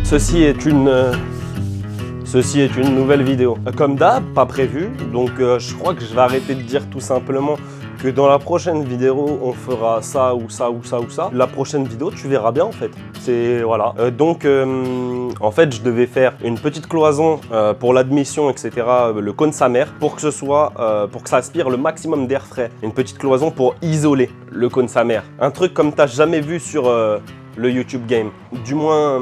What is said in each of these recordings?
Ceci est une nouvelle vidéo. Comme d'hab, pas prévu, donc je crois que je vais arrêter de dire tout simplement que dans la prochaine vidéo, on fera ça ou ça ou ça ou ça. La prochaine vidéo, tu verras bien en fait. C'est voilà. En fait, je devais faire une petite cloison pour l'admission, etc. Le cône sa mère, pour que ce soit, pour que ça aspire le maximum d'air frais. Une petite cloison pour isoler le cône sa mère. Un truc comme t'as jamais vu sur le YouTube Game. Du moins.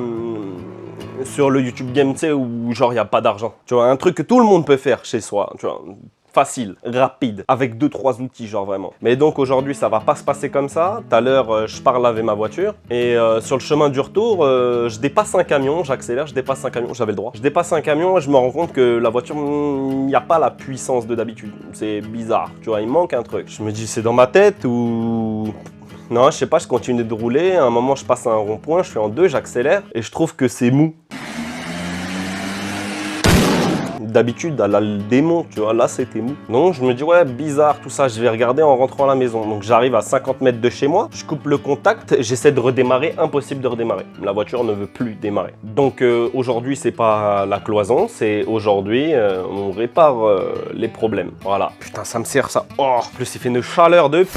Sur le YouTube Game, tu sais, où genre il n'y a pas d'argent. Tu vois, un truc que tout le monde peut faire chez soi, tu vois, facile, rapide, avec 2-3 outils, genre vraiment. Mais donc aujourd'hui, ça va pas se passer comme ça. Tout à l'heure, je pars laver ma voiture et sur le chemin du retour, je dépasse un camion, j'accélère, je dépasse un camion, j'avais le droit. Je dépasse un camion et je me rends compte que la voiture, il n'y a pas la puissance de d'habitude. C'est bizarre, tu vois, il manque un truc. Je me dis, c'est dans ma tête ou... Non, je sais pas, je continue de rouler. À un moment, je passe à un rond-point, je fais en deux, j'accélère et je trouve que c'est mou. D'habitude, elle a le démon, tu vois, là c'était mou. Donc je me dis, ouais, bizarre tout ça, je vais regarder en rentrant à la maison. Donc j'arrive à 50 mètres de chez moi, je coupe le contact, j'essaie de redémarrer, impossible de redémarrer. La voiture ne veut plus démarrer. Donc aujourd'hui, c'est pas la cloison, c'est aujourd'hui, on répare les problèmes. Voilà. Putain, ça me sert ça. Oh, en plus il fait une chaleur de...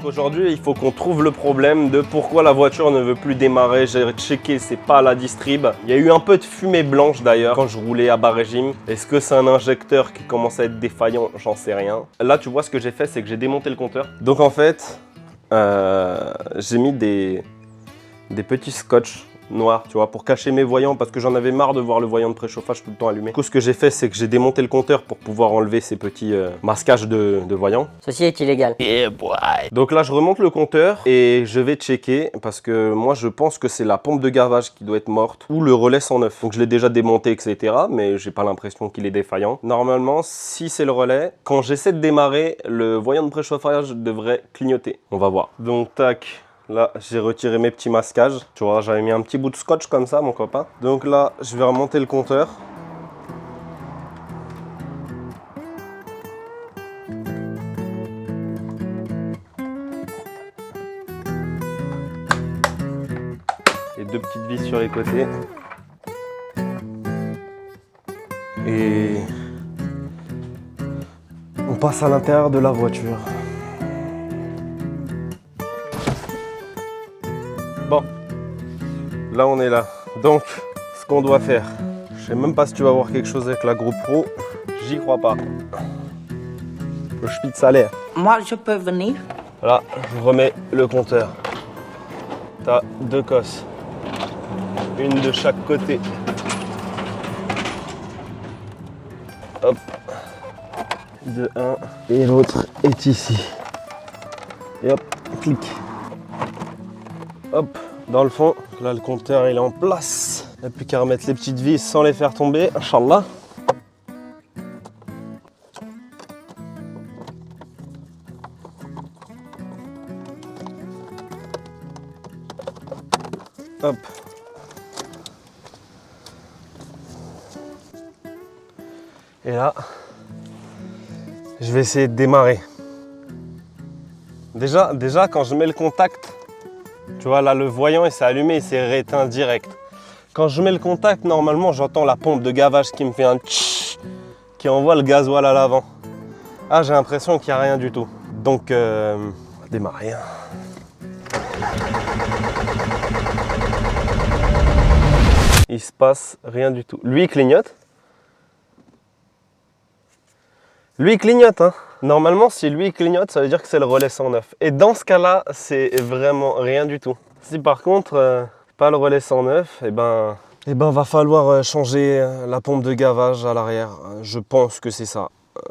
Aujourd'hui, il faut qu'on trouve le problème de pourquoi la voiture ne veut plus démarrer. J'ai checké, c'est pas la distrib. Il y a eu un peu de fumée blanche d'ailleurs quand je roulais à bas régime. Est-ce que c'est un injecteur qui commence à être défaillant? J'en sais rien. Là, tu vois, ce que j'ai fait, c'est que j'ai démonté le compteur. Donc en fait, j'ai mis des petits scotch noirs, tu vois, pour cacher mes voyants parce que j'en avais marre de voir le voyant de préchauffage tout le temps allumé. Du coup, ce que j'ai fait, c'est que j'ai démonté le compteur pour pouvoir enlever ces petits masquages de voyants. Ceci est illégal. Yeah, boy. Donc là, je remonte le compteur et je vais checker parce que moi, je pense que c'est la pompe de gavage qui doit être morte ou le relais 109. Donc je l'ai déjà démonté, etc. Mais j'ai pas l'impression qu'il est défaillant. Normalement, si c'est le relais, quand j'essaie de démarrer, le voyant de préchauffage devrait clignoter. On va voir. Donc tac. Là, j'ai retiré mes petits masquages. Tu vois, j'avais mis un petit bout de scotch comme ça, mon copain. Donc là, je vais remonter le compteur. Et deux petites vis sur les côtés. Et on passe à l'intérieur de la voiture. Bon, là on est là. Donc, ce qu'on doit faire, je sais même pas si tu vas voir quelque chose avec la GoPro, j'y crois pas. Le spitz à l'air. Moi, je peux venir. Là, je remets le compteur. T'as deux cosses, une de chaque côté. Hop, de un et l'autre est ici. Et hop, clic. Hop, dans le fond, là le compteur il est en place. Il n'y a plus qu'à remettre les petites vis sans les faire tomber, Inch'Allah. Hop. Et là, je vais essayer de démarrer. Déjà quand je mets le contact, tu vois, là, le voyant, il s'est allumé, il s'est rééteint direct. Quand je mets le contact, normalement, j'entends la pompe de gavage qui me fait un tch, qui envoie le gasoil à l'avant. Ah, j'ai l'impression qu'il n'y a rien du tout. Donc, on va démarrer. Il se passe rien du tout. Lui, il clignote. Lui, il clignote, hein. Normalement, si lui il clignote, ça veut dire que c'est le relais 109. Et dans ce cas-là, c'est vraiment rien du tout. Si par contre, pas le relais 109, eh ben, va falloir changer la pompe de gavage à l'arrière. Je pense que c'est ça.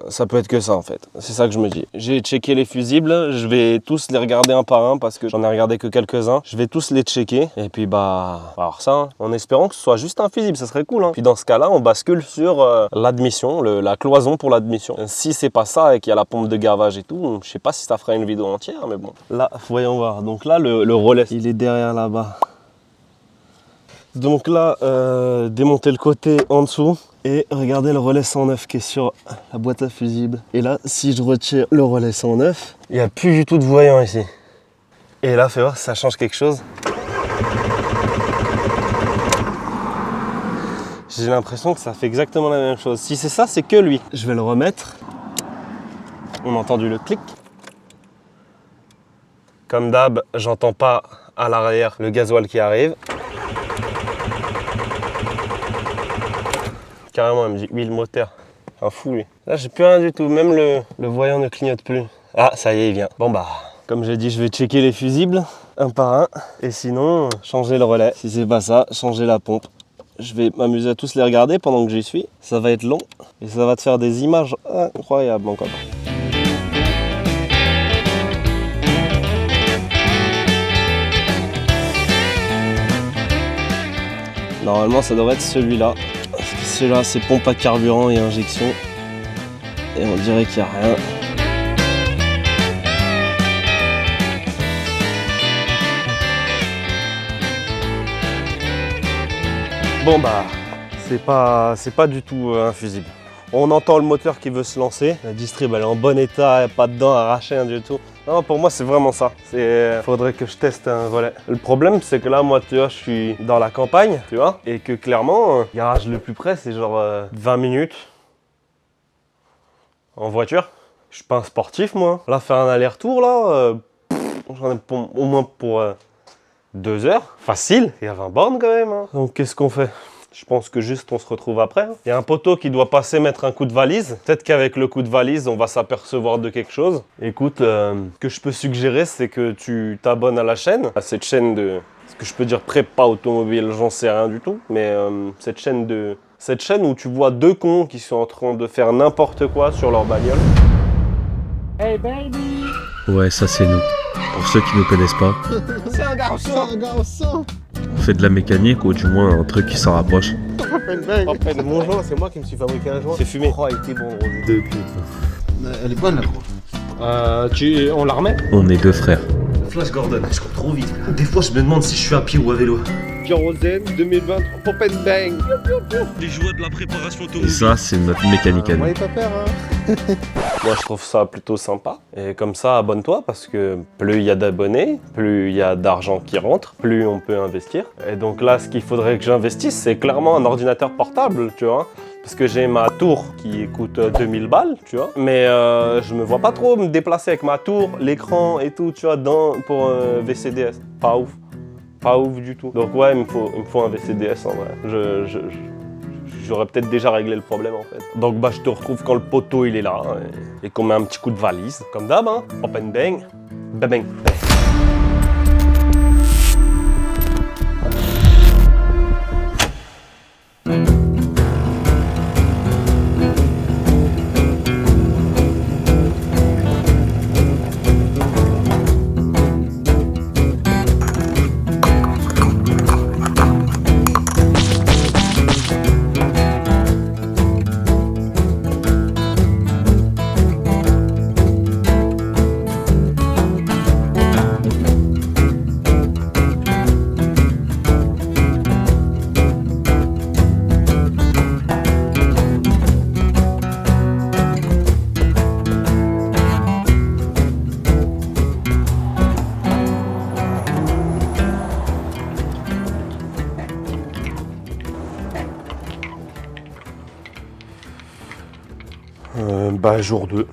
Ça peut être que ça en fait. C'est ça que je me dis. J'ai checké les fusibles. Je vais tous les regarder un par un parce que j'en ai regardé que quelques-uns. Je vais tous les checker. Et puis alors ça, hein, en espérant que ce soit juste un fusible, ça serait cool. Hein. Puis dans ce cas-là, on bascule sur l'admission, la cloison pour l'admission. Si c'est pas ça et qu'il y a la pompe de gavage et tout, je sais pas si ça fera une vidéo entière, mais bon. Là, voyons voir. Donc là, le relais, il est derrière là-bas. Donc là, démonter le côté en dessous et regardez le relais 109 qui est sur la boîte à fusibles. Et là, si je retire le relais 109, il n'y a plus du tout de voyant ici. Et là, fais voir si ça change quelque chose. J'ai l'impression que ça fait exactement la même chose. Si c'est ça, c'est que lui. Je vais le remettre. On a entendu le clic. Comme d'hab, j'entends pas à l'arrière le gasoil qui arrive. Carrément, il me dit huile moteur. Un fou lui. Là, j'ai plus rien du tout. Même le voyant ne clignote plus. Ah, ça y est, il vient. Bon bah, comme j'ai dit, je vais checker les fusibles un par un. Et sinon, changer le relais. Si c'est pas ça, changer la pompe. Je vais m'amuser à tous les regarder pendant que j'y suis. Ça va être long et ça va te faire des images incroyables, mon copain. Normalement, ça devrait être celui-là. Parce que celui-là, c'est pompe à carburant et injection. Et on dirait qu'il n'y a rien. Bon bah, c'est pas du tout un fusible. On entend le moteur qui veut se lancer. La distrib elle est en bon état, pas dedans, arraché, rien du tout. Non, pour moi c'est vraiment ça. Faudrait que je teste un relais. Le problème c'est que là, moi tu vois, je suis dans la campagne, tu vois, et que clairement, le garage le plus près c'est genre 20 minutes en voiture. Je suis pas un sportif moi. Là, faire un aller-retour là, j'en ai au moins pour 2 heures, facile, il y a 20 bornes quand même. Hein. Donc qu'est-ce qu'on fait? Je pense que juste on se retrouve après. Hein. Il y a un poteau qui doit passer mettre un coup de valise. Peut-être qu'avec le coup de valise, on va s'apercevoir de quelque chose. Écoute, ce que je peux suggérer, c'est que tu t'abonnes à la chaîne, à cette chaîne de... Ce que je peux dire prépa automobile, j'en sais rien du tout. Mais cette chaîne où tu vois 2 cons qui sont en train de faire n'importe quoi sur leur bagnole. Hey baby! Ouais, ça c'est nous. Pour ceux qui ne nous connaissent pas, C'est un garçon! C'est un garçon! on fait de la mécanique ou du moins un truc qui s'en rapproche. Mon joint, c'est moi qui me suis fabriqué un joint. C'est fumé. Oh, il était bon, Rosé. Deux putes. Elle est bonne la grosse. On la remet? On est 2 frères. Flash Gordon, je cours trop vite. Des fois, je me demande si je suis à pied ou à vélo. Kérosène 2023, Pop and Bang. Les joueurs de la préparation Et automobile. ça, c'est notre mécanique à On nous. n'est pas peur, hein. Moi, je trouve ça plutôt sympa. Et comme ça, abonne-toi parce que plus il y a d'abonnés, plus il y a d'argent qui rentre, plus on peut investir. Et donc là, ce qu'il faudrait que j'investisse, c'est clairement un ordinateur portable, tu vois. Parce que j'ai ma tour qui coûte 2000 balles, tu vois. Mais je me vois pas trop me déplacer avec ma tour, l'écran et tout, tu vois, pour VCDS. Pas ouf. Pas ouf du tout. Donc ouais, il me faut un VCDS en vrai. J'aurais peut-être déjà réglé le problème en fait. Donc bah je te retrouve quand le poteau il est là et qu'on met un petit coup de valise. Comme d'hab, hein. Pop and bang. Bang bang. Bah jour 2.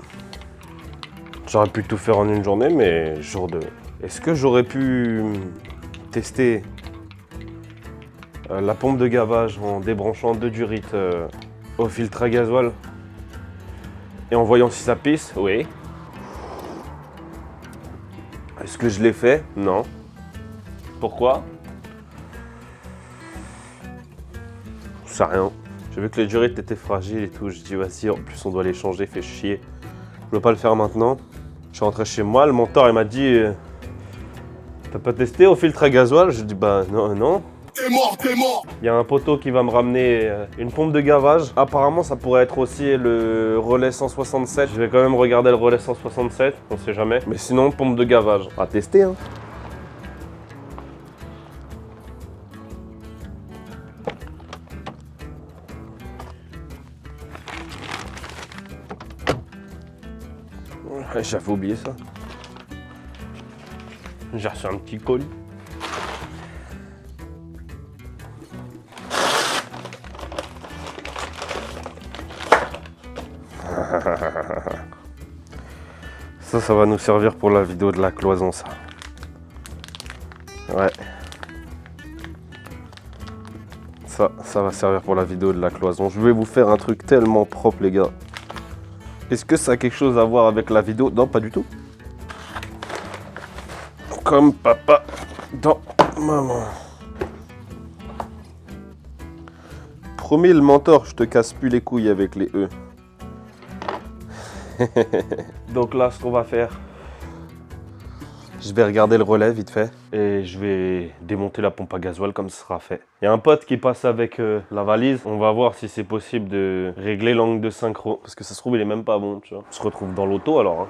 J'aurais pu tout faire en une journée, mais jour 2. Est-ce que j'aurais pu tester la pompe de gavage en débranchant 2 durites au filtre à gasoil et en voyant si ça pisse? Oui. Est-ce que je l'ai fait? Non. Pourquoi? Je sais rien. J'ai vu que les durites étaient fragiles et tout, je dis vas-y, en plus on doit les changer, fait chier. Je veux pas le faire maintenant. Je suis rentré chez moi, le monteur il m'a dit t'as pas testé au filtre à gasoil? Je dis bah non. T'es mort, t'es mort! Il y a un poteau qui va me ramener une pompe de gavage. Apparemment ça pourrait être aussi le relais 167. Je vais quand même regarder le relais 167, on sait jamais. Mais sinon pompe de gavage. On va tester hein. J'avais oublié ça. J'ai reçu un petit colis. Ça va nous servir pour la vidéo de la cloison, ça. Ouais. Ça va servir pour la vidéo de la cloison. Je vais vous faire un truc tellement propre, les gars. Est-ce que ça a quelque chose à voir avec la vidéo? Non, pas du tout. Comme papa dans maman. Promis, le mentor, je te casse plus les couilles avec les E. Donc là, ce qu'on va faire, je vais regarder le relais vite fait et je vais démonter la pompe à gasoil comme ce sera fait. Il y a un pote qui passe avec la valise. On va voir si c'est possible de régler l'angle de synchro. Parce que ça se trouve, il est même pas bon, tu vois. On se retrouve dans l'auto alors. Hein.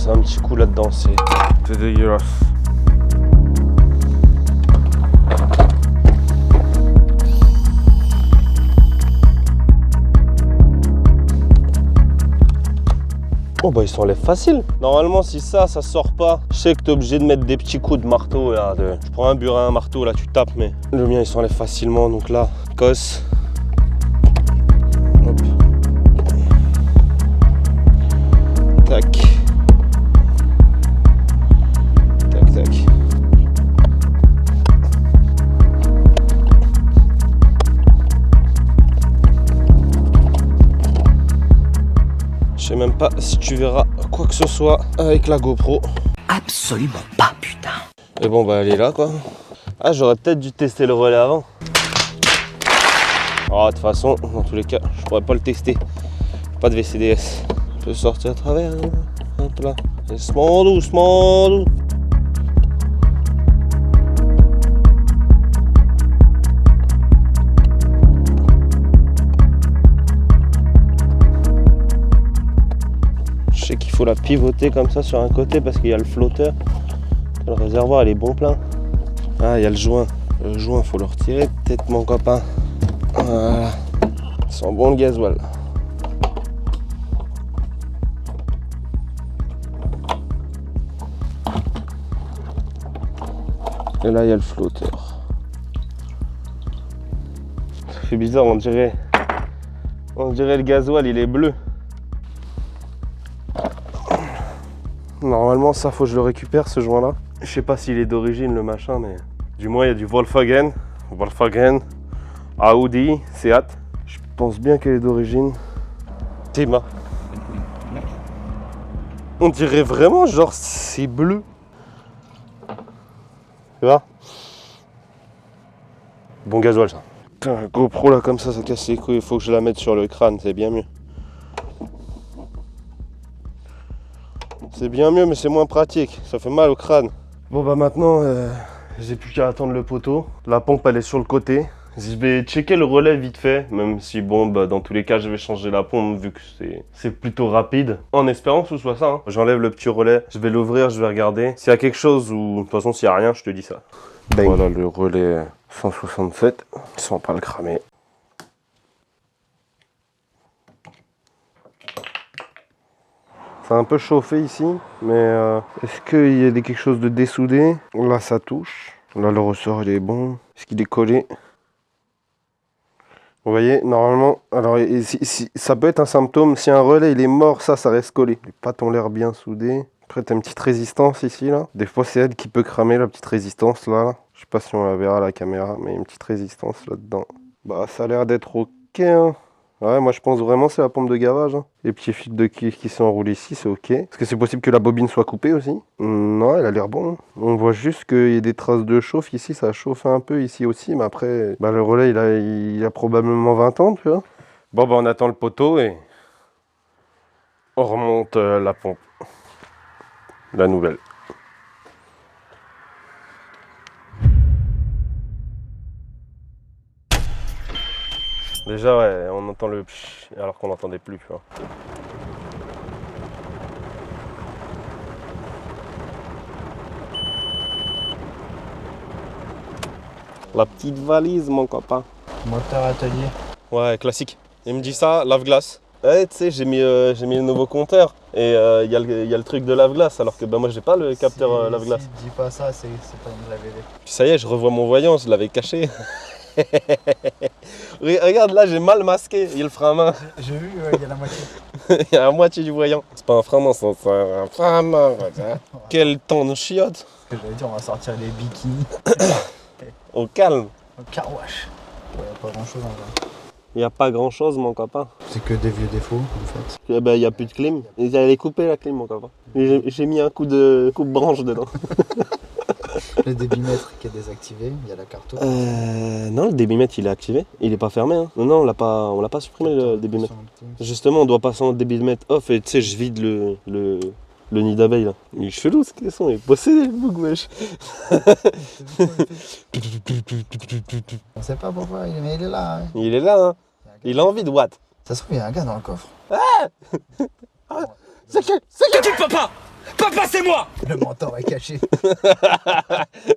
Un petit coup là-dedans, c'est dégueulasse. Oh bah il s'enlève facile. Normalement si ça sort pas, je sais que t'es obligé de mettre des petits coups de marteau là. Tu prends un burin, un marteau là, tu tapes, mais le mien il s'enlève facilement, donc là, cosse. Hop. Tac. Je sais même pas si tu verras quoi que ce soit avec la GoPro. Absolument pas, putain. Et bon bah elle est là quoi. Ah j'aurais peut-être dû tester le relais avant. Ah de toute façon, dans tous les cas, je pourrais pas le tester. Pas de VCDS. Je peux sortir à travers. Hop là. Doucement, doucement. Je sais qu'il faut la pivoter comme ça sur un côté parce qu'il y a le flotteur. Le réservoir il est bon plein. Ah il y a le joint. Le joint faut le retirer peut-être mon copain. Voilà. Il sent bon le gasoil. Et là il y a le flotteur. Ça fait bizarre, on dirait le gasoil il est bleu. Normalement ça faut que je le récupère ce joint là. Je sais pas s'il est d'origine le machin mais du moins il y a du Volkswagen, Audi, Seat. Je pense bien qu'elle est d'origine. Tima. On dirait vraiment genre c'est bleu. Tu vois? Bon gasoil ça. Putain, GoPro là comme ça casse les couilles, il faut que je la mette sur le crâne, c'est bien mieux. C'est bien mieux mais c'est moins pratique, ça fait mal au crâne. Bon bah maintenant j'ai plus qu'à attendre le poteau. La pompe elle est sur le côté. Je vais checker le relais vite fait, même si bon bah dans tous les cas je vais changer la pompe vu que c'est plutôt rapide. En espérant que ce soit ça. Hein. J'enlève le petit relais, je vais l'ouvrir, je vais regarder. S'il y a quelque chose ou de toute façon s'il n'y a rien je te dis ça. Bang. Voilà le relais 167, sans pas le cramer. C'est un peu chauffé ici, mais est-ce qu'il y a quelque chose de dessoudé? Là ça touche. Là le ressort il est bon. Est-ce qu'il est collé? Vous voyez, normalement, alors ça peut être un symptôme. Si un relais il est mort, ça reste collé. Les pattes ont l'air bien soudées. Après t'as une petite résistance ici là. Des fois c'est elle qui peut cramer la petite résistance là. Je sais pas si on la verra à la caméra, mais il y a une petite résistance là-dedans. Bah ça a l'air d'être ok hein. Ouais, moi je pense vraiment c'est la pompe de gavage. Hein. Les petits fils de cuivre qui sont enroulés ici, c'est ok. Est-ce que c'est possible que la bobine soit coupée aussi? Non, elle a l'air bon. On voit juste qu'il y a des traces de chauffe ici, ça a chauffé un peu ici aussi, mais après, bah, le relais il a probablement 20 ans, tu vois. Bon, bah on attend le poteau et on remonte la pompe. La nouvelle. Déjà, ouais, on entend le psh, alors qu'on n'entendait plus, tu vois. La petite valise, mon copain. Moteur atelier. Ouais, classique. Il me dit ça, lave-glace. Ouais, tu sais, j'ai mis le nouveau compteur et il y a le truc de lave-glace, alors que bah, moi j'ai pas le capteur lave-glace. Si dis pas ça, c'est pas une la VV. Puis ça y est, je revois mon voyant, je l'avais caché. Regarde, là j'ai mal masqué, il y a le frein à main. J'ai vu, il y a la moitié. Il y a la moitié du voyant. C'est pas un frein à main, c'est un frein à main. Ouais. Quel temps de chiotte. Ce que j'allais dire, on va sortir les bikinis Au calme. au car wash. Il n'y a pas grand chose en vrai. Il n'y a pas grand chose, mon copain. C'est que des vieux défauts en fait. Eh ben, il n'y a plus de clim. Elle est coupée la clim, mon copain. J'ai mis un coup de coupe-branche dedans. Le débitmètre qui est désactivé, il y a la carte. Non, le débitmètre il est activé. Il est pas fermé. Hein. Non, on l'a pas supprimé le débitmètre. Justement, on doit passer en débitmètre off et tu sais, je vide le nid d'abeille là. Il est chelou ce caisson, il est possédé le bouc, wesh. On sait pas pourquoi, mais il est là. Hein. Il est là, hein. Il a envie de Watt. Ça se trouve, il y a un gars dans le coffre. C'est qui Papa! Papa, c'est moi! Le mentor est caché.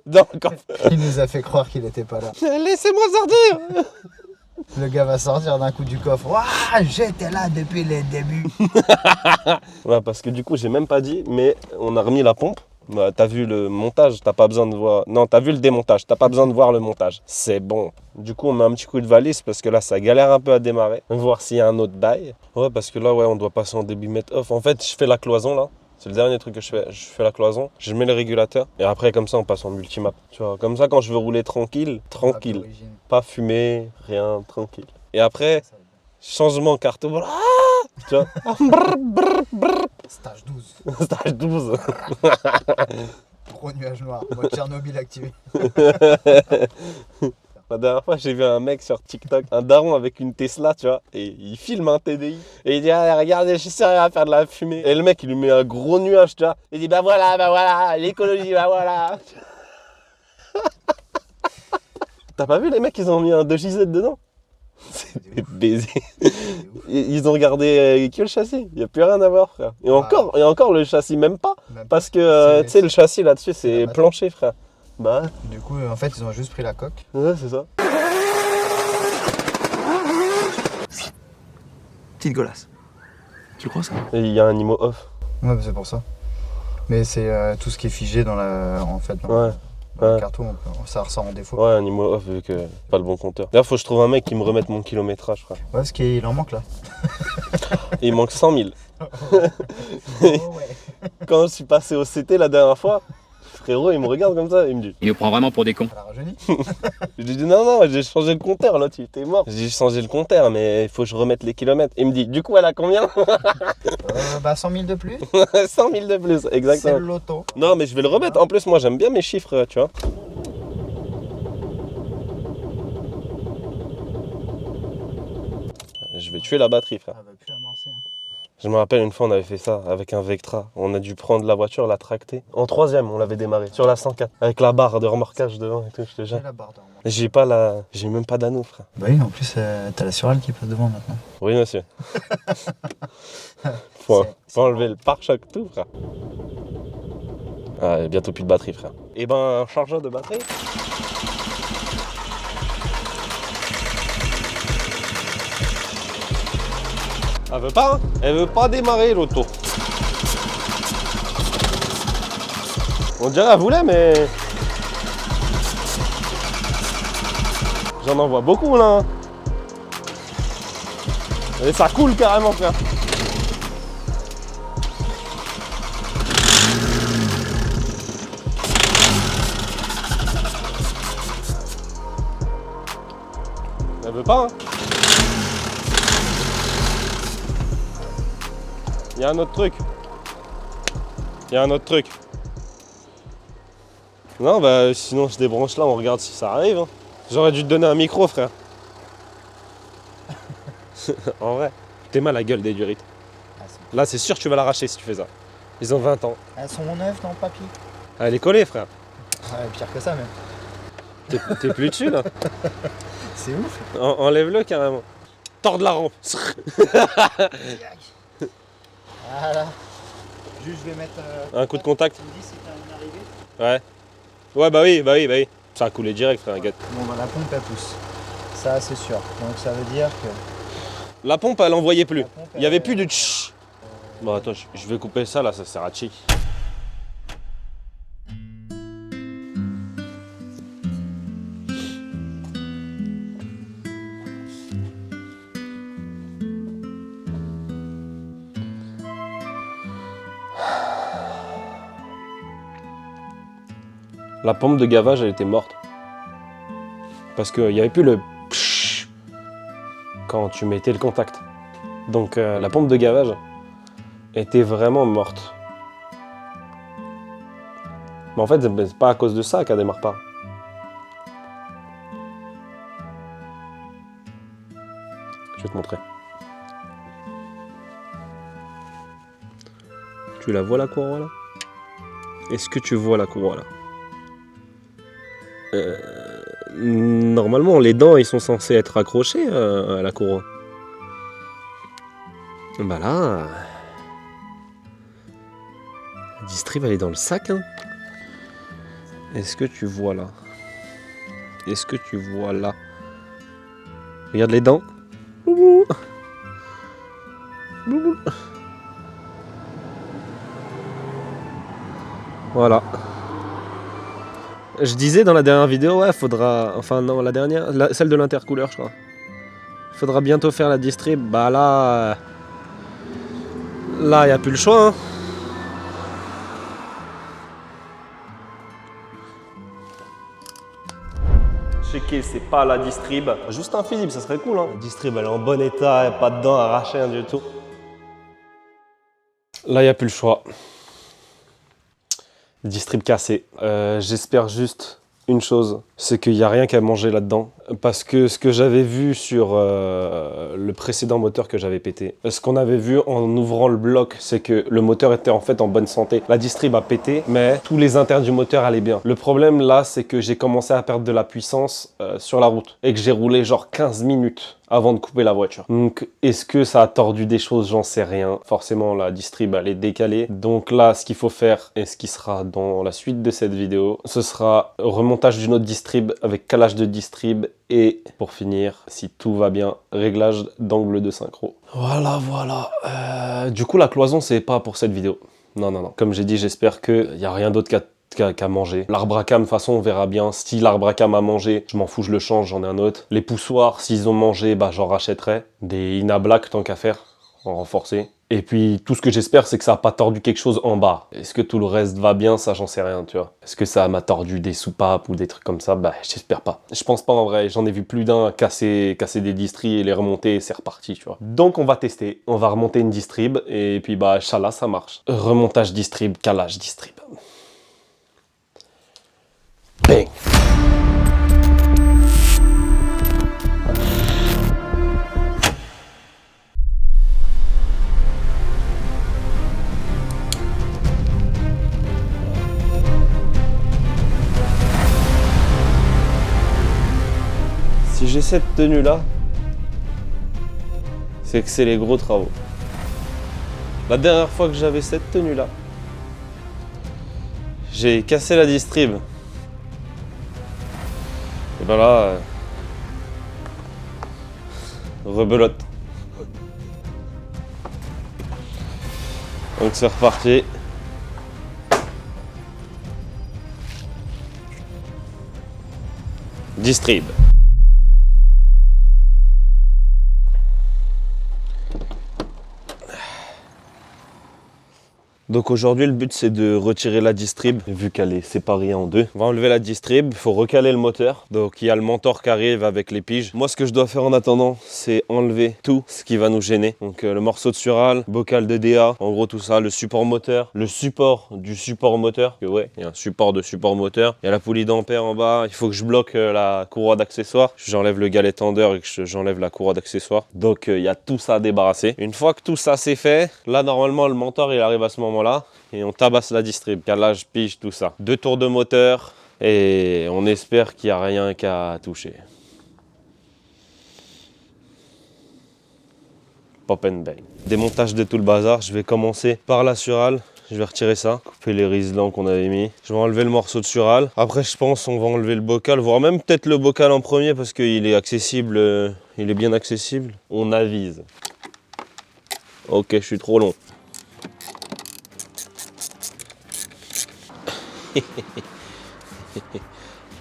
Dans le coffre. Il nous a fait croire qu'il était pas là. Laissez-moi sortir. Le gars va sortir d'un coup du coffre. Waouh, j'étais là depuis le début. Ouais, parce que du coup, j'ai même pas dit, mais on a remis la pompe. Bah, t'as vu le montage, t'as pas besoin de voir. Non, t'as vu le démontage, t'as pas besoin de voir le montage. C'est bon. Du coup, on met un petit coup de valise parce que là, ça galère un peu à démarrer. Voir s'il y a un autre bail. Ouais, parce que là, ouais, on doit passer en débitmètre off. En fait, je fais la cloison là. C'est le dernier truc que je fais. Je fais la cloison, je mets le régulateur et après, comme ça, on passe en multimap. Tu vois, comme ça, quand je veux rouler tranquille. Pas fumer, rien, tranquille. Et après, changement carte blanche. Tu vois. Stage 12. Stage 12. Gros nuage noir. Mode Tchernobyl activé. La dernière fois, j'ai vu un mec sur TikTok, un daron avec une Tesla, tu vois, et il filme un TDI. Et il dit, ah, regardez, je suis sérieux à faire de la fumée. Et le mec, il lui met un gros nuage, tu vois. Il dit, bah voilà, l'écologie, bah voilà. T'as pas vu les mecs, ils ont mis un 2JZ dedans? C'est des baisers. Ils ont regardé que le châssis, il n'y a plus rien à voir, frère. Et encore le châssis, même pas. Parce que, tu sais, le châssis là-dessus, c'est plancher, frère. Bah. Du coup, en fait, ils ont juste pris la coque. Ouais, c'est ça. Petite golasse. Tu crois ça? Et il y a un IMO off. Ouais, bah, c'est pour ça. Mais c'est tout ce qui est figé dans la, en fait, dans le carton, ça ressort en défaut. Ouais, un IMO off vu que pas le bon compteur. D'ailleurs, faut que je trouve un mec qui me remette mon kilométrage, frère. Ouais, parce qu'il en manque là. Et il manque 100 000. Oh, ouais. Quand je suis passé au CT la dernière fois, frérot, il me regarde comme ça, il me dit. Il nous prend vraiment pour des cons. Elle a rajeuni. Je lui dis non, j'ai changé le compteur, l'autre il était mort. J'ai changé le compteur, mais il faut que je remette les kilomètres. Il me dit, du coup, elle a combien? Bah 100 000 de plus. 100 000 de plus, C'est exactement. le loto. Non, mais je vais le remettre. En plus, moi, j'aime bien mes chiffres, tu vois. Je vais tuer la batterie, frère. Elle va plus avancer. Hein. Je me rappelle une fois, on avait fait ça avec un Vectra. On a dû prendre la voiture, la tracter. En 3e, on l'avait démarré, sur la 104. Avec la barre de remorquage devant et tout, je te jure. J'ai la barre d'armement. J'ai même pas d'anneau, frère. Bah oui, en plus, t'as la surale qui passe devant maintenant. Oui, monsieur. Faut enlever le pare-choc, tout, frère. Ah, bientôt plus de batterie, frère. Et ben, un chargeur de batterie. Elle veut pas, hein? Elle veut pas démarrer l'auto. On dirait elle voulait, mais... J'en envoie beaucoup, là. Et ça coule carrément, frère. Elle veut pas, hein? Il y a un autre truc. Non, bah sinon je débranche là, on regarde si ça arrive. Hein. J'aurais dû te donner un micro, frère. En vrai, t'es mal à la gueule des durites. Là, c'est sûr que tu vas l'arracher si tu fais ça. Ils ont 20 ans. Elles sont neuves dans le papier. Elle est collée, frère. Ouais, pire que ça, même. T'es plus dessus, là. C'est ouf. Enlève-le carrément. tordre la rampe. Voilà. Juste, je vais mettre. Un coup de contact. Tu me dis si t'as une arrivée. Ouais. Ouais, bah oui, bah oui, bah oui. Ça a coulé direct, frère, inquiète. Bon, bah la pompe elle pousse. Ça, c'est sûr. Donc ça veut dire que. La pompe, elle envoyait plus. La pompe, Il n'y avait elle- plus de tch. Bon, attends, je vais couper ça là, ça sert à chic. La pompe de gavage, elle était morte. Parce qu'il n'y avait plus le psh quand tu mettais le contact. Donc la pompe de gavage était vraiment morte. Mais en fait, c'est pas à cause de ça qu'elle démarre pas. Je vais te montrer. Tu la vois la courroie là? Est-ce que tu vois la courroie là? Normalement, les dents, ils sont censés être accrochés à la courroie. Bah là... La distrib, elle est dans le sac. Hein. Est-ce que tu vois là? Est-ce que tu vois là? Regarde les dents. Boubou. Boubou. Voilà. Je disais dans la dernière vidéo, ouais, faudra... Enfin non, la dernière, celle de l'intercouleur, je crois. Faudra bientôt faire la distrib. Bah là... Là, il n'y a plus le choix. Hein. Checker, c'est pas la distrib. Juste un fusible, ça serait cool. Hein. La distrib, elle est en bon état, elle a pas de dents arrachées, rien du tout. Là, il n'y a plus le choix. Distrib cassé. J'espère juste une chose, c'est qu'il n'y a rien qu'à manger là-dedans. Parce que ce que j'avais vu sur le précédent moteur que j'avais pété, ce qu'on avait vu en ouvrant le bloc, c'est que le moteur était en fait en bonne santé. La distrib a pété, mais tous les intérieurs du moteur allaient bien. Le problème là, c'est que j'ai commencé à perdre de la puissance sur la route et que j'ai roulé genre 15 minutes avant de couper la voiture. Donc, est-ce que ça a tordu des choses? J'en sais rien. Forcément, la distrib, elle est décalée. Donc là, ce qu'il faut faire, et ce qui sera dans la suite de cette vidéo, ce sera remontage d'une autre distrib avec calage de distrib et, pour finir, si tout va bien, réglage d'angle de synchro. Voilà, voilà. Du coup, la cloison, c'est pas pour cette vidéo. Non, non, non. Comme j'ai dit, j'espère qu'il n'y a rien d'autre qu'à manger. L'arbre à cam, de toute façon, on verra bien. Si l'arbre à cam a mangé, je m'en fous, je le change, j'en ai un autre. Les poussoirs, s'ils ont mangé, bah j'en rachèterai. Des Ina Black, tant qu'à faire, en renforcé. Et puis, tout ce que j'espère, c'est que ça n'a pas tordu quelque chose en bas. Est-ce que tout le reste va bien? Ça, j'en sais rien, tu vois. Est-ce que ça m'a tordu des soupapes ou des trucs comme ça? Bah, j'espère pas. Je pense pas en vrai. J'en ai vu plus d'un casser des distries et les remonter et c'est reparti, tu vois. Donc, on va tester. On va remonter une distrib et puis, bah, Inch'Allah, ça marche. Remontage distrib, calage distrib. Bang! Si j'ai cette tenue là, c'est que c'est les gros travaux. La dernière fois que j'avais cette tenue là, j'ai cassé la distrib. Et ben là, rebelote. Donc c'est reparti. Distrib. Donc aujourd'hui le but c'est de retirer la distrib vu qu'elle est séparée en deux. On va enlever la distrib, il faut recaler le moteur. Donc il y a le mentor qui arrive avec les piges. Moi ce que je dois faire en attendant c'est enlever tout ce qui va nous gêner. Donc le morceau de surale, bocal de DA, en gros tout ça, le support moteur, le support du support moteur. Ouais, il y a un support de support moteur. Il y a la poulie d'ampère en bas, il faut que je bloque la courroie d'accessoires. J'enlève le galet tendeur et que j'enlève la courroie d'accessoires. Donc il y a tout ça à débarrasser. Une fois que tout ça c'est fait, là normalement le mentor il arrive à ce moment là et on tabasse la distrib, calage, pige, tout ça. 2 tours de moteur et on espère qu'il n'y a rien qu'à toucher. Pop and Bang. Démontage de tout le bazar, je vais commencer par la surale. Je vais retirer ça, couper les riselants qu'on avait mis. Je vais enlever le morceau de surale. Après, je pense on va enlever le bocal, voire même peut-être le bocal en premier parce qu'il est accessible, il est bien accessible. On avise. Ok, je suis trop long.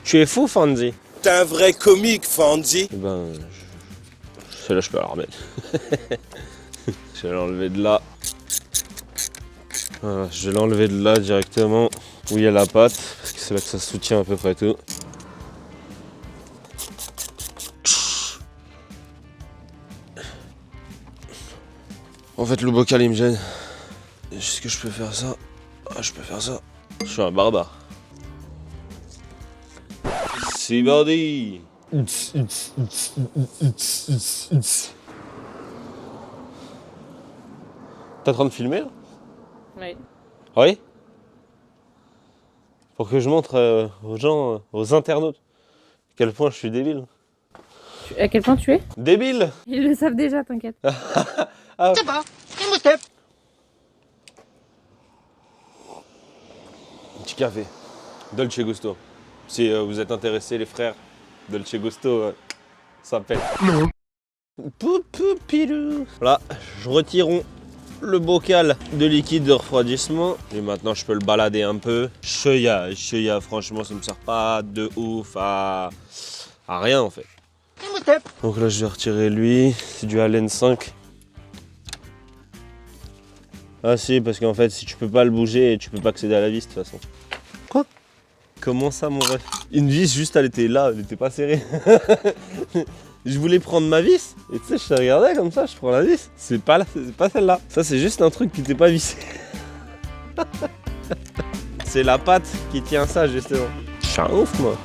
Tu es fou, Fonzie? T'es un vrai comique, Fonzie. Eh ben, celle-là, je peux la remettre. Je vais l'enlever de là. Voilà, je vais l'enlever de là directement où il y a la pâte, parce que c'est là que ça soutient à peu près tout. En fait, le bocal, il me gêne. Est-ce que je peux faire ça? Ah, je peux faire ça. Je suis un barbare. C'est parti. T'es en train de filmer là? Oui. Oui? Pour que je montre aux gens, aux internautes, à quel point je suis débile. À quel point tu es? Débile! Ils le savent déjà, t'inquiète. Ah. Petit café. Dolce Gusto. Si vous êtes intéressés, les frères, Dolce Gusto, ça pète. Non. Poupou-pilou. Voilà, je retire le bocal de liquide de refroidissement. Et maintenant, je peux le balader un peu. Cheuilla, franchement, ça me sert pas de ouf à rien en fait. Donc là, je vais retirer lui. C'est du Allen 5. Ah si, parce qu'en fait, si tu peux pas le bouger, tu peux pas accéder à la vis de toute façon. Quoi? Comment ça, mon ref? Une vis, juste, elle était là, elle était pas serrée. Je voulais prendre ma vis, et tu sais, je te regardais comme ça, je prends la vis. C'est pas celle-là. Ça, c'est juste un truc qui n'était pas vissé. C'est la patte qui tient ça, justement. Je suis un ouf, moi.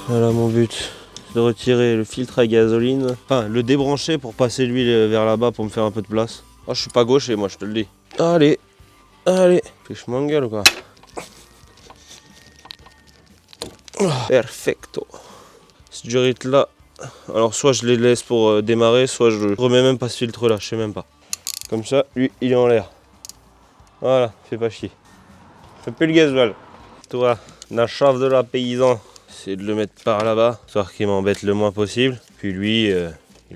Voilà mon but, de retirer le filtre à gasoline, enfin le débrancher pour passer l'huile vers là-bas pour me faire un peu de place. Oh, je suis pas gaucher moi, je te le dis. Allez, fiche mon gueule ou quoi. Perfecto. Ce durite là, alors soit je les laisse pour démarrer, soit je remets même pas ce filtre là, je sais même pas. Comme ça, lui il est en l'air. Voilà, fais pas chier. Fais plus le gasoil. Toi, la chave de la paysan. C'est de le mettre par là-bas, histoire qu'il m'embête le moins possible. Puis lui, il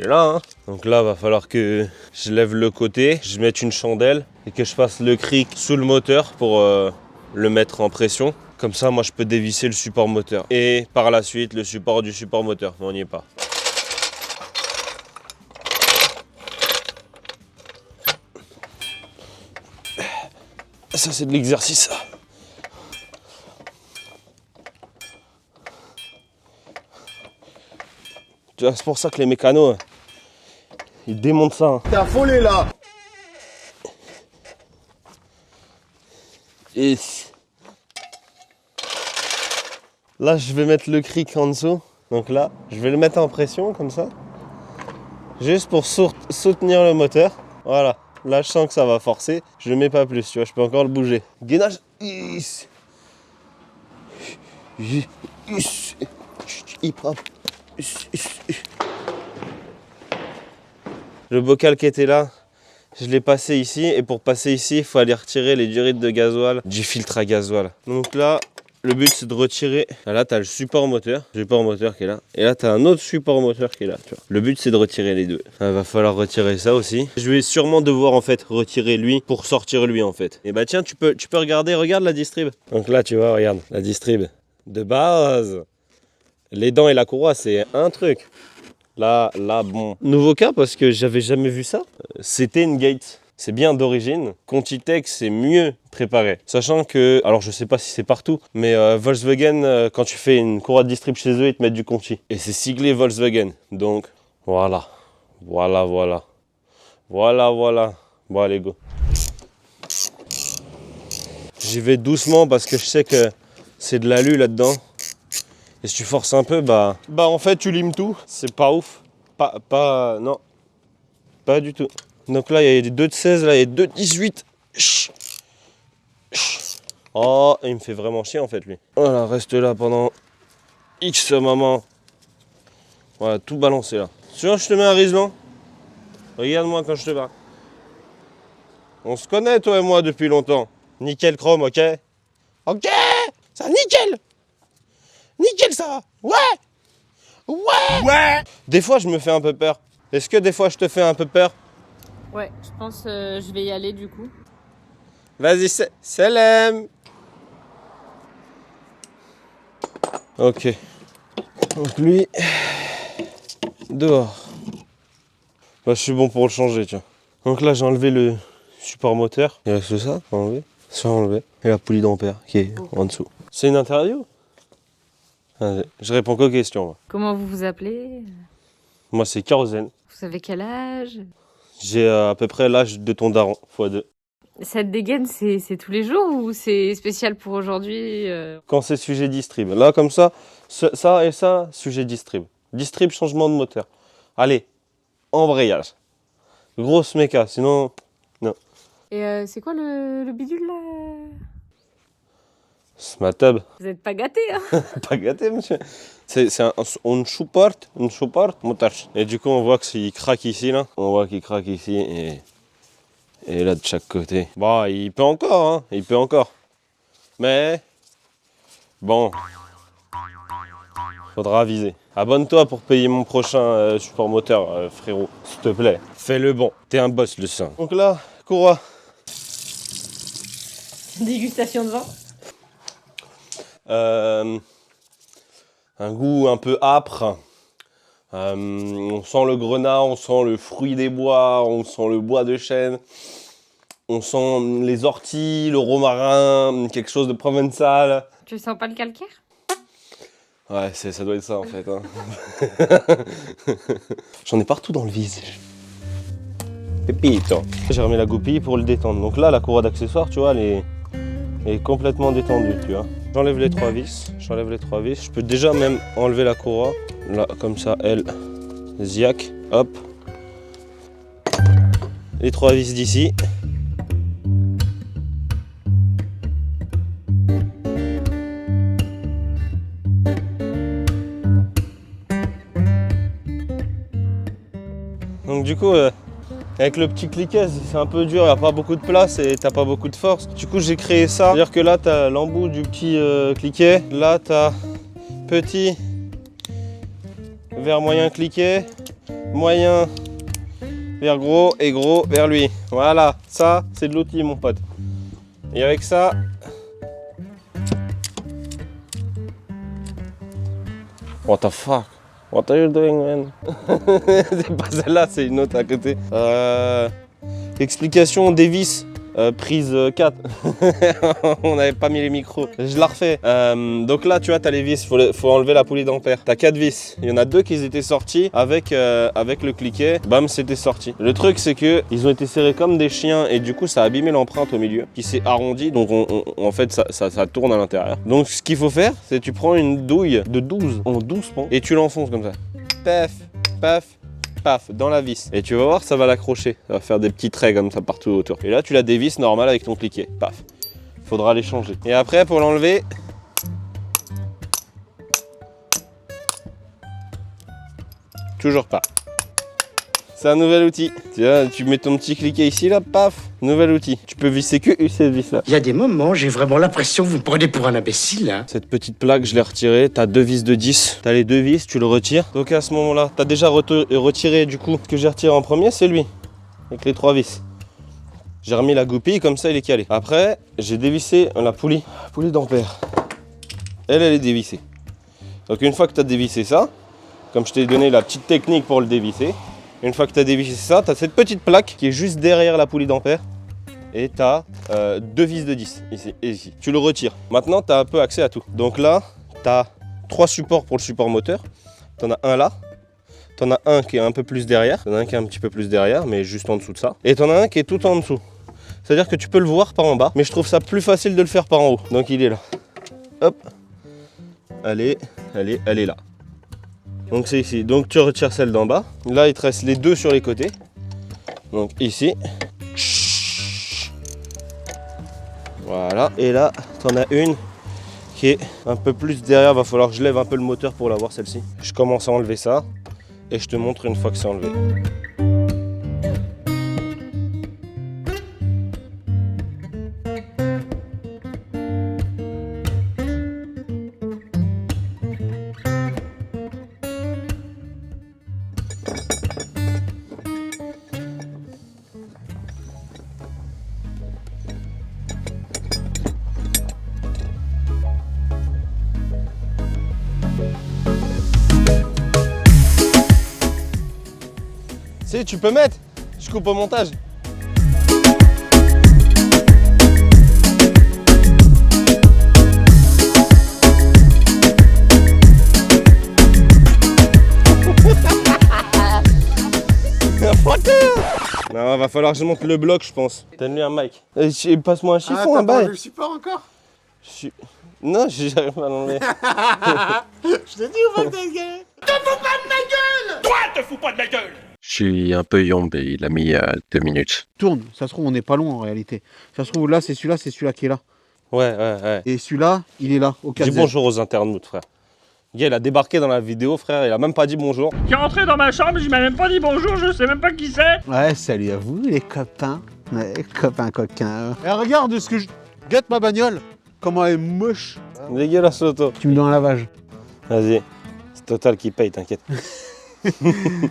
est là. Hein. Donc là, va falloir que je lève le côté, je mette une chandelle et que je fasse le cric sous le moteur pour le mettre en pression. Comme ça, moi, je peux dévisser le support moteur. Et par la suite, le support du support moteur. Mais on n'y est pas. Ça, c'est de l'exercice. C'est pour ça que les mécanos, ils démontent ça. Hein. T'es affolé là. Et là, je vais mettre le cric en dessous. Donc là, je vais le mettre en pression comme ça. Juste pour soutenir le moteur. Voilà. Là, je sens que ça va forcer. Je le mets pas plus, tu vois. Je peux encore le bouger. Gainage. Le bocal qui était là, je l'ai passé ici. Et pour passer ici, il faut aller retirer les durites de gasoil du filtre à gasoil. Donc là, le but c'est de retirer. Là, tu as le support moteur qui est là. Et là, tu as un autre support moteur qui est là. Tu vois. Le but c'est de retirer les deux. Il va falloir retirer ça aussi. Je vais sûrement devoir en fait retirer lui pour sortir lui en fait. Et bah tiens, tu peux regarder, regarde la distrib. Donc là, tu vois, regarde la distrib de base. Les dents et la courroie, c'est un truc. Là, bon. Nouveau cas parce que j'avais jamais vu ça. C'était une gate. C'est bien d'origine. Contitech, c'est mieux préparé. Sachant que, alors je sais pas si c'est partout, mais Volkswagen, quand tu fais une courroie de distrib chez eux, ils te mettent du Conti. Et c'est siglé Volkswagen. Donc, voilà. Voilà. Bon, allez, go. J'y vais doucement parce que je sais que c'est de l'alu là-dedans. Et si tu forces un peu, bah en fait tu limes tout. C'est pas ouf. Non. Pas du tout. Donc là, il y a des 2 de 16, là, il y a 2 de 18. Oh, il me fait vraiment chier en fait, lui. Voilà, reste là pendant X moment. Voilà, tout balancé là. Tu vois, je te mets un Riesling. Regarde-moi quand je te bats. On se connaît, toi et moi, depuis longtemps. Nickel chrome, ok? Ok! Ça, nickel! Nickel, ça va! Ouais! Ouais! Des fois, je me fais un peu peur. Est-ce que des fois, je te fais un peu peur? Ouais, je pense je vais y aller du coup. Vas-y, Salem! Ok. Donc lui, dehors. Bah, je suis bon pour le changer, tiens. Donc là, j'ai enlevé le support moteur. Il reste ça à enlever. Ça à enlever. Et la poulie d'ampère qui est en dessous. C'est une interview? Allez, je réponds qu'aux questions. Moi, Comment vous vous appelez? moi c'est Kérosène. Vous avez quel âge? J'ai à peu près l'âge de ton daron, x2. Cette dégaine, c'est tous les jours ou c'est spécial pour aujourd'hui Quand c'est sujet distrib. Là, comme ça, ça et ça, sujet distrib. Distrib, changement de moteur. Allez, embrayage. Grosse méca, sinon... Et c'est quoi le bidule là? C'est ma table. Vous êtes pas gâté, hein? Pas gâté, monsieur. On supporte moteur. Et du coup, on voit qu'il craque ici, là. On voit qu'il craque ici et là, de chaque côté. Bon, il peut encore, hein. Il peut encore. Mais... Bon. Faudra aviser. Abonne-toi pour payer mon prochain support moteur, frérot. S'il te plaît. Fais le bon. T'es un boss, le sein. Donc là, courroie. Dégustation de vin. Un goût un peu âpre. On sent le grenat, on sent le fruit des bois, on sent le bois de chêne, on sent les orties, le romarin, quelque chose de provençal. Tu sens pas le calcaire? Ouais, ça doit être ça en fait. Hein. J'en ai partout dans le visage. Pépito. J'ai remis la goupille pour le détendre. Donc là, la courroie d'accessoires, tu vois, elle est complètement détendue, tu vois. J'enlève les 3 vis, Je peux déjà même enlever la courroie. Là, comme ça, elle, ziac, hop. Les 3 vis d'ici. Donc du coup, avec le petit cliquet, c'est un peu dur, il n'y a pas beaucoup de place et t'as pas beaucoup de force. Du coup, j'ai créé ça. C'est-à-dire que là, tu as l'embout du petit cliquet. Là, tu as petit vers moyen cliquet, moyen vers gros et gros vers lui. Voilà, ça, c'est de l'outil, mon pote. Et avec ça... What the fuck? What are you doing, man? C'est pas celle-là, c'est une autre à côté. Explication des vis, prise 4. On n'avait pas mis les micros. Je la refais. Donc là, tu vois, tu as les vis, faut enlever la poulie d'ampère. Tu as 4 vis. Il y en a 2 qui étaient sortis avec le cliquet. Bam, c'était sorti. Le truc, c'est que ils ont été serrés comme des chiens et du coup, ça a abîmé l'empreinte au milieu qui s'est arrondi. Donc, en fait, ça tourne à l'intérieur. Donc, ce qu'il faut faire, c'est tu prends une douille de 12 en 12 pans et tu l'enfonces comme ça. Paf, paf, paf, dans la vis. Et tu vas voir, ça va l'accrocher. Ça va faire des petits traits comme ça partout autour. Et là, tu la dévisses normal avec ton cliquet. Paf. Faudra les changer. Et après, pour l'enlever, toujours pas. C'est un nouvel outil. Tu mets ton petit cliquet ici, là, paf, nouvel outil. Tu peux visser que cette vis-là. Il y a des moments, j'ai vraiment l'impression que vous me prenez pour un imbécile. Hein. Cette petite plaque, je l'ai retirée. T'as 2 vis de 10. T'as les 2 vis, tu le retires. Donc à ce moment-là, t'as déjà retiré, du coup, ce que j'ai retiré en premier, c'est lui, avec les 3 vis. J'ai remis la goupille, comme ça, il est calé. Après, j'ai dévissé la poulie d'ampère. Elle est dévissée. Donc une fois que tu as dévissé ça, comme je t'ai donné la petite technique pour le dévisser, une fois que tu as dévissé ça, tu as cette petite plaque qui est juste derrière la poulie d'ampère et tu as 2 vis de 10 ici et ici. Tu le retires. Maintenant, tu as un peu accès à tout. Donc là, tu as 3 supports pour le support moteur. Tu en as un là. Tu en as un qui est un peu plus derrière. Tu en as un qui est un petit peu plus derrière, mais juste en dessous de ça. Et tu en as un qui est tout en dessous. C'est-à-dire que tu peux le voir par en bas, mais je trouve ça plus facile de le faire par en haut. Donc il est là. Hop. Elle est là. Donc c'est ici. Donc tu retires celle d'en bas. Là, il te reste les 2 sur les côtés. Donc ici. Voilà. Et là, t'en as une qui est un peu plus derrière. Va falloir que je lève un peu le moteur pour la voir celle-ci. Je commence à enlever ça et je te montre une fois que c'est enlevé. Si, tu peux mettre. Je coupe au montage. Non, va falloir que je monte le bloc, je pense. Donne-lui un mic. Passe-moi un chiffon, un bail. Le support encore. Non, j'arrive pas à l'enlever. Je t'ai dit, on va te gueule. Je suis un peu yombe et il a mis 2 minutes. Tourne, ça se trouve on n'est pas loin en réalité. Ça se trouve là c'est celui-là qui est là. Ouais. Et celui-là, il est là, au 4Z. Dis bonjour aux internautes, frère. Le gars, il a débarqué dans la vidéo, frère, il a même pas dit bonjour. Qui est rentré dans ma chambre, je m'ai même pas dit bonjour, je sais même pas qui c'est. Ouais, salut à vous les copains. Ouais, copains coquins. Et regarde ce que je... Gâte ma bagnole. Comment elle est moche. Dégueulasse l'auto. Tu me donnes un lavage. Vas-y, c'est Total qui paye, t'inquiète.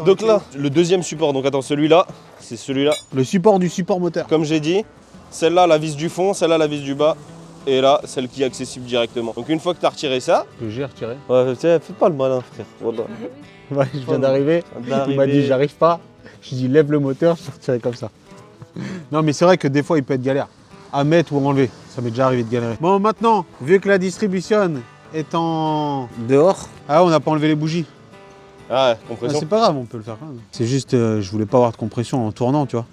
Donc là, le deuxième support, donc attends, celui-là, c'est celui-là. Le support du support moteur. Comme j'ai dit, celle-là, la vis du fond, celle-là, la vis du bas, et là, celle qui est accessible directement. Donc une fois que tu as retiré ça... Que j'ai retiré. Ouais, fais pas le malin, frère. Voilà. Ouais, je viens d'arriver. Il m'a dit j'arrive pas. Je dis lève le moteur, je suis retiré comme ça. Non mais c'est vrai que des fois il peut être galère. À mettre ou enlever. Ça m'est déjà arrivé de galérer. Bon maintenant, vu que la distribution est en dehors, on n'a pas enlevé les bougies. Ah ouais, compression. C'est pas grave, on peut le faire quand même. C'est juste, je voulais pas avoir de compression en tournant, tu vois.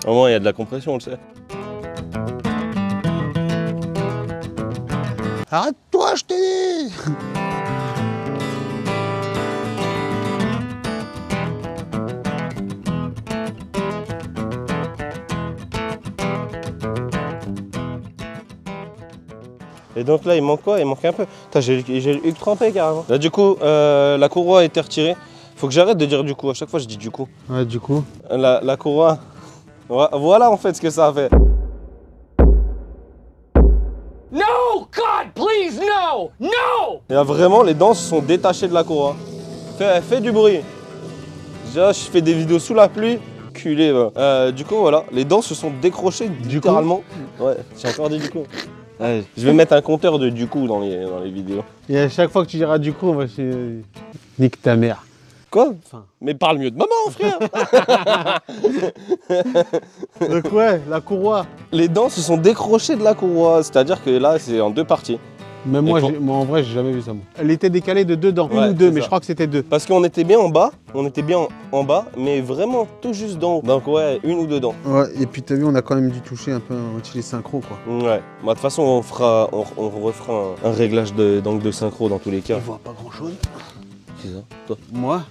Au moins, il y a de la compression, on le sait. Arrête-toi, je t'ai dit. Et donc là, il manque quoi? Il manque un peu. J'ai le Huc trempé carrément. Là, du coup, la courroie a été retirée. Faut que j'arrête de dire du coup. À chaque fois, je dis du coup. Ouais, du coup. La courroie. Voilà en fait ce que ça a fait. No, God, please, no, no. Et là, vraiment, les dents se sont détachées de la courroie. Fais du bruit. Déjà, je fais des vidéos sous la pluie. Culé, va. Du coup, voilà, les dents se sont décrochées littéralement. Ouais, j'ai encore dit du coup. Ouais, je vais mettre un compteur de du coup dans les vidéos. Et à chaque fois que tu diras du coup, on va se... Nique ta mère. Quoi? Mais parle mieux de maman, frère. Donc ouais, la courroie. Les dents se sont décrochées de la courroie, c'est-à-dire que là, c'est en deux parties. Même moi, moi, en vrai, j'ai jamais vu ça. Moi. Elle était décalée de 2 dents, Ouais, une ou deux, mais ça. je crois que c'était 2. Parce qu'on était bien en bas, mais vraiment tout juste d'en haut. Donc ouais, 1 ou 2 dents. Ouais, et puis t'as vu, on a quand même dû toucher un peu les synchros, quoi. Ouais. Bah, de toute façon, on refera un réglage d'angle de synchro dans tous les cas. Je vois pas grand-chose. C'est ça, toi. Moi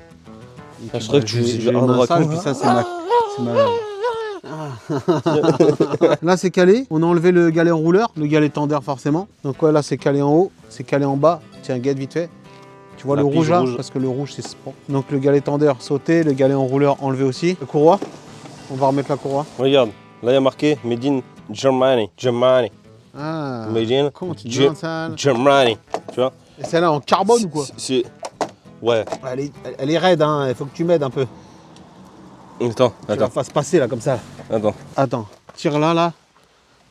Je crois que tu j'ai une main sale, puis ça, c'est ma... Là c'est calé, on a enlevé le galet enrouleur, le galet tendeur forcément. Donc ouais, là c'est calé en haut, c'est calé en bas. Tiens, guette vite fait. Tu vois La le rouge pige là, rouge. parce que le rouge c'est sport. Donc le galet tendeur sauté, le galet enrouleur enlevé aussi. Le courroie, on va remettre la courroie. Regarde, là il y a marqué Made in Germany. Germany. Ah, Made in comment tu dis ça? Germany. Tu vois? Et celle-là en carbone ou quoi? Ouais. Elle est raide, hein, il faut que tu m'aides un peu. Attends. Tu la fasses passer là, comme ça. Attends, tire là.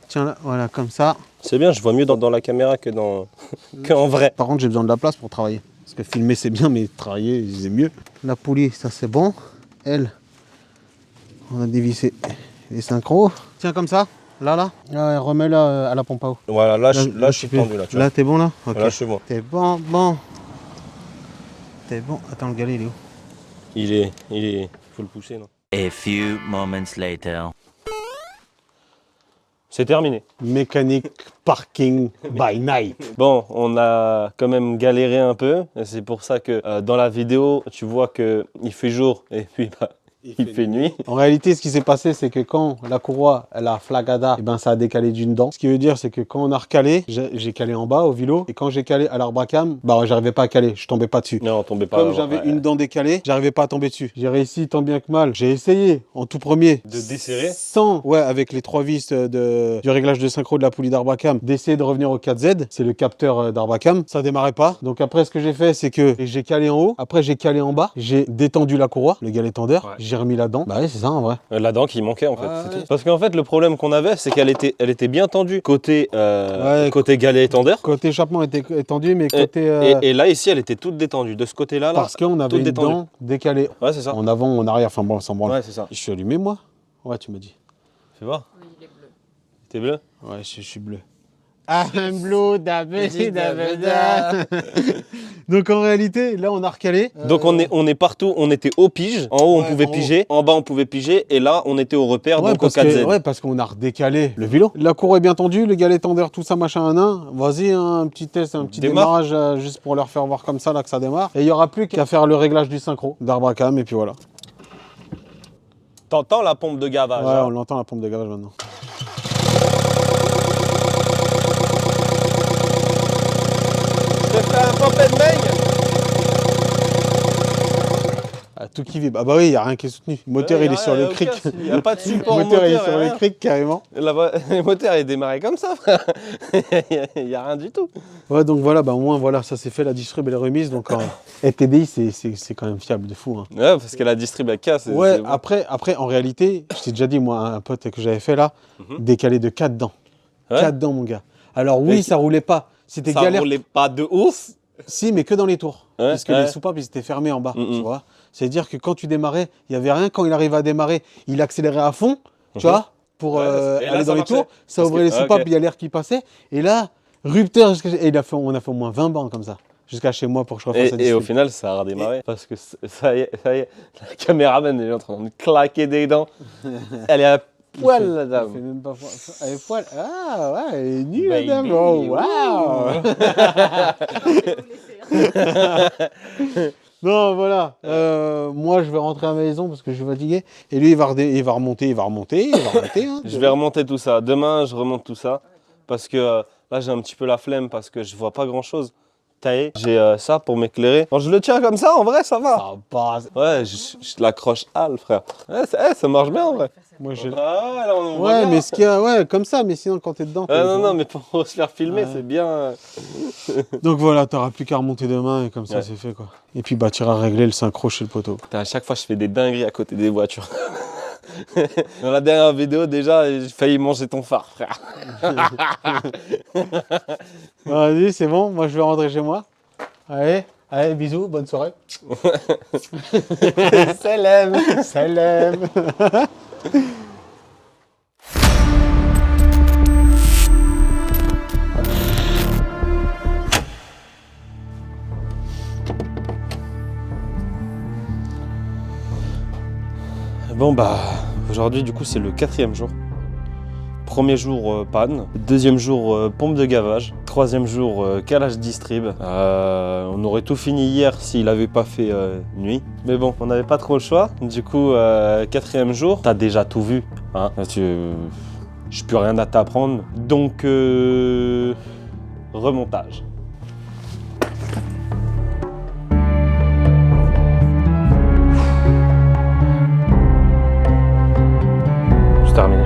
Tiens là, voilà, comme ça. C'est bien, je vois mieux dans la caméra que qu'en vrai. Par contre, j'ai besoin de la place pour travailler. Parce que filmer c'est bien, mais travailler c'est mieux. La poulie, ça c'est bon. Elle, on a dévissé les synchros. Tiens comme ça, là. Ouais, remets-la à la pompe à eau. Voilà, là je suis tendu là. Tu vois. Là, t'es bon là? Ok. Là, je suis bon. T'es bon. T'es bon. Attends, le galet, il est où? Il est. Faut le pousser, non? A few moments later. C'est terminé. Mécanique parking by night. Bon, on a quand même galéré un peu. Et c'est pour ça que dans la vidéo, tu vois qu'il fait jour et puis Il fait nuit. En réalité, ce qui s'est passé, c'est que quand la courroie, elle a flagada, et ben ça a décalé d'une dent. Ce qui veut dire, c'est que quand on a recalé, j'ai calé en bas au vélo, et quand j'ai calé à l'arbacam, bah j'arrivais pas à caler, je tombais pas dessus. Non, on tombait pas. Comme j'avais une dent décalée, j'arrivais pas à tomber dessus. J'ai réussi tant bien que mal. J'ai essayé en tout premier. De desserrer. Sans, avec les 3 vis du réglage de synchro de la poulie d'arbacam, d'essayer de revenir au 4Z. C'est le capteur d'arbacam. Ça démarrait pas. Donc après, ce que j'ai fait, c'est que j'ai calé en haut. Après, j'ai calé en bas. J'ai détendu la courroie, le galet tendeur. Ouais. J'ai remis la dent. Bah oui, c'est ça en vrai. La dent qui manquait en fait. Ouais, c'est ouais. tout. Parce qu'en fait, le problème qu'on avait, c'est qu'elle était bien tendue côté, côté galet tendeur. Côté échappement était étendu, mais côté. Et là, ici, elle était toute détendue. De ce côté-là, Parce qu'on avait une dent décalée. Ouais, c'est ça. En avant, en arrière, enfin bon, sans branle. Ouais, c'est ça. Je suis allumé, moi? Ouais, tu m'as dit. Fais voir. Oui, il est bleu. T'es bleu? Ouais, je suis bleu. I'm blue, Donc en réalité, là on a recalé. Donc on est partout, on était au pige. En haut on pouvait piger, en bas on pouvait piger, et là on était au repère, donc au 4Z. Ouais, parce qu'on a redécalé le vélo. La courroie est bien tendue, le galet tendeur, tout ça, machin, Vas-y, un petit test, un petit démarrage juste pour leur faire voir comme ça là que ça démarre. Et il n'y aura plus qu'à faire le réglage du synchro d'arbacam, et puis voilà. T'entends la pompe de gavage? Ouais, on l'entend la pompe de gavage maintenant. Je te fais un pump and bang. Ah, tout qui vibre. Ah bah oui, il n'y a rien qui est soutenu. Le moteur, il est sur le cric. Il n'y a pas de support Le moteur, il est sur le cric carrément. Le moteur est démarré comme ça, frère. Il n'y a rien du tout. Ouais, donc voilà, bah au moins, voilà, ça c'est fait, la distrib elle est remise. Donc TDI, c'est quand même fiable de fou. Hein. Ouais, parce que la distrib elle casse. Ouais, bon. après, en réalité, je t'ai déjà dit, moi, un pote que j'avais fait là, décalé de 4 dents. Ouais. 4 dents, mon gars. Alors oui, ça roulait pas. C'était galère. Ça roulait pas de ouf. Si, mais que dans les tours. Ouais, parce que les soupapes, ils étaient fermés en bas, tu vois. C'est-à-dire que quand tu démarrais, il n'y avait rien. Quand il arrivait à démarrer, il accélérait à fond, tu vois, pour aller dans les tours. Ça ouvrait les soupapes, il y a l'air qui passait. Et là, rupteur, et on a fait au moins 20 bancs comme ça. Jusqu'à chez moi pour que je refasse ça. Et au final, ça a redémarré. Parce que ça y est, la caméraman est en train de claquer des dents. Elle est à poil, la dame. Elle fait même pas elle est poil. Ah ouais, elle est nue, la dame. Oh, waouh. Non, voilà. Moi, je vais rentrer à la maison parce que je suis fatigué. Et lui, il va remonter. Hein. Je vais remonter tout ça. Demain, je remonte tout ça. Parce que là, j'ai un petit peu la flemme parce que je vois pas grand-chose. J'ai ça pour m'éclairer. Quand je le tiens comme ça, en vrai, ça va. Ça passe. Ouais, je l'accroche le frère. Ouais, ça marche bien, en vrai. Moi, là, ouais, mais ce qu'il y a, ouais, comme ça, mais sinon, quand t'es dedans. Non, mais pour se faire filmer, c'est bien. Donc voilà, t'auras plus qu'à remonter demain et comme ça, c'est fait, quoi. Et puis, bah, tu iras régler le synchro chez le poteau. À chaque fois, je fais des dingueries à côté des voitures. Dans la dernière vidéo, déjà, j'ai failli manger ton phare, frère. Vas-y, c'est bon, moi je vais rentrer chez moi. Allez, bisous, bonne soirée. Salam. Salam. Bon bah, aujourd'hui du coup c'est le 4e jour. Premier jour panne, deuxième jour pompe de gavage, troisième jour calage distrib. On aurait tout fini hier s'il n'avait pas fait nuit. Mais bon, on n'avait pas trop le choix. Du coup, 4e jour, t'as déjà tout vu. Hein. J'ai plus rien à t'apprendre. Donc, remontage. C'est terminé.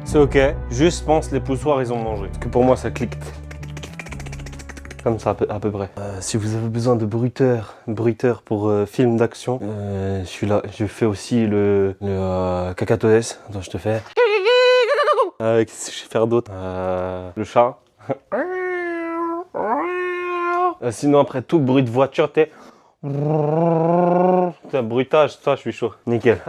C'est ok, juste pense les poussoirs ils ont mangé. Parce que pour moi ça clique. Comme ça à peu près. Si vous avez besoin de bruiteurs pour films d'action, je suis là. Je fais aussi le cacatoès. Attends, je te fais. Qu'est-ce que je vais faire d'autre? Le chat. Sinon après tout bruit de voiture, t'es... bruitage, ça je suis chaud. Nickel.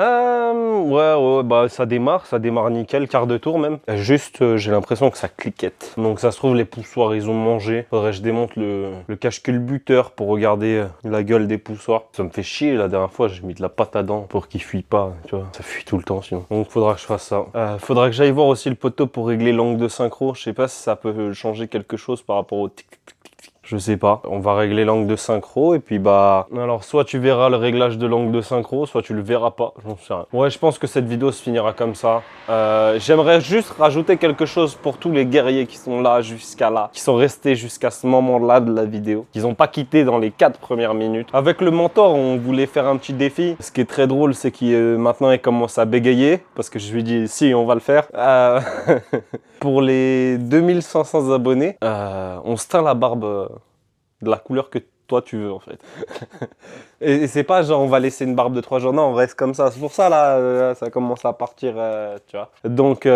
Ouais, bah ça démarre nickel, quart de tour même. Juste, j'ai l'impression que ça cliquette. Donc ça se trouve les poussoirs ils ont mangé. Faudrait que je démonte le cache-culbuteur pour regarder la gueule des poussoirs. Ça me fait chier, la dernière fois j'ai mis de la pâte à dents pour qu'il fuit pas, tu vois. Ça fuit tout le temps sinon. Donc faudra que je fasse ça. Faudra que j'aille voir aussi le poteau pour régler l'angle de synchro. Je sais pas si ça peut changer quelque chose par rapport au tic tic tic. Je sais pas, on va régler l'angle de synchro et puis bah... Alors soit tu verras le réglage de l'angle de synchro, soit tu le verras pas, j'en sais rien. Ouais, je pense que cette vidéo se finira comme ça. J'aimerais juste rajouter quelque chose pour tous les guerriers qui sont là jusqu'à là, qui sont restés jusqu'à ce moment-là de la vidéo, qu'ils n'ont pas quitté dans les 4 premières minutes. Avec le mentor, on voulait faire un petit défi. Ce qui est très drôle, c'est qu'il maintenant il commence à bégayer, parce que je lui dis si, on va le faire. Pour les 2500 abonnés, on se teint la barbe de la couleur que toi tu veux en fait. Et c'est pas genre on va laisser une barbe de 3 jours, non, on reste comme ça. C'est pour ça là, ça commence à partir, tu vois. Donc,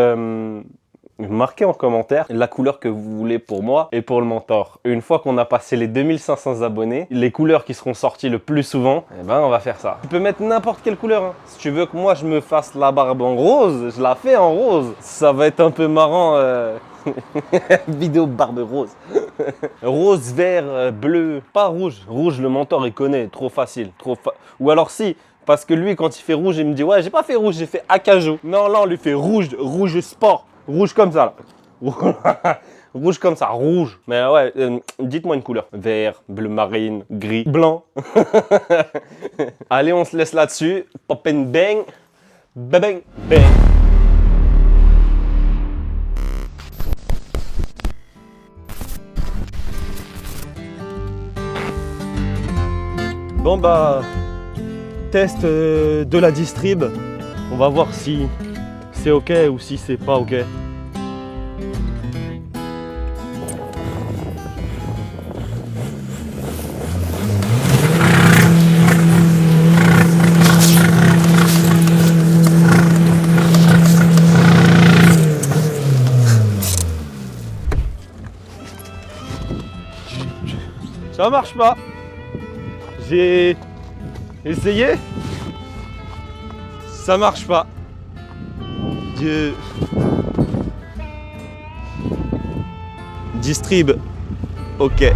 marquez en commentaire la couleur que vous voulez pour moi et pour le mentor. Une fois qu'on a passé les 2500 abonnés, les couleurs qui seront sorties le plus souvent, eh ben on va faire ça. Tu peux mettre n'importe quelle couleur, hein. Si tu veux que moi je me fasse la barbe en rose, je la fais en rose. Ça va être un peu marrant. Vidéo barbe rose. Rose, vert, bleu, pas rouge. Rouge, le mentor il connaît, trop facile. Ou alors si, parce que lui quand il fait rouge, il me dit ouais j'ai pas fait rouge, j'ai fait acajou. Non là on lui fait rouge, rouge sport. Rouge comme ça là. Rouge comme ça, rouge. Mais ouais, dites-moi une couleur. Vert, bleu marine, gris, blanc. Allez, on se laisse là-dessus. Pop and bang. Bang, bang, bang. Bon bah, test de la distrib. On va voir si c'est ok ou si c'est pas ok. Ça marche pas. J'ai essayé. Ça marche pas. Distrib. Ok.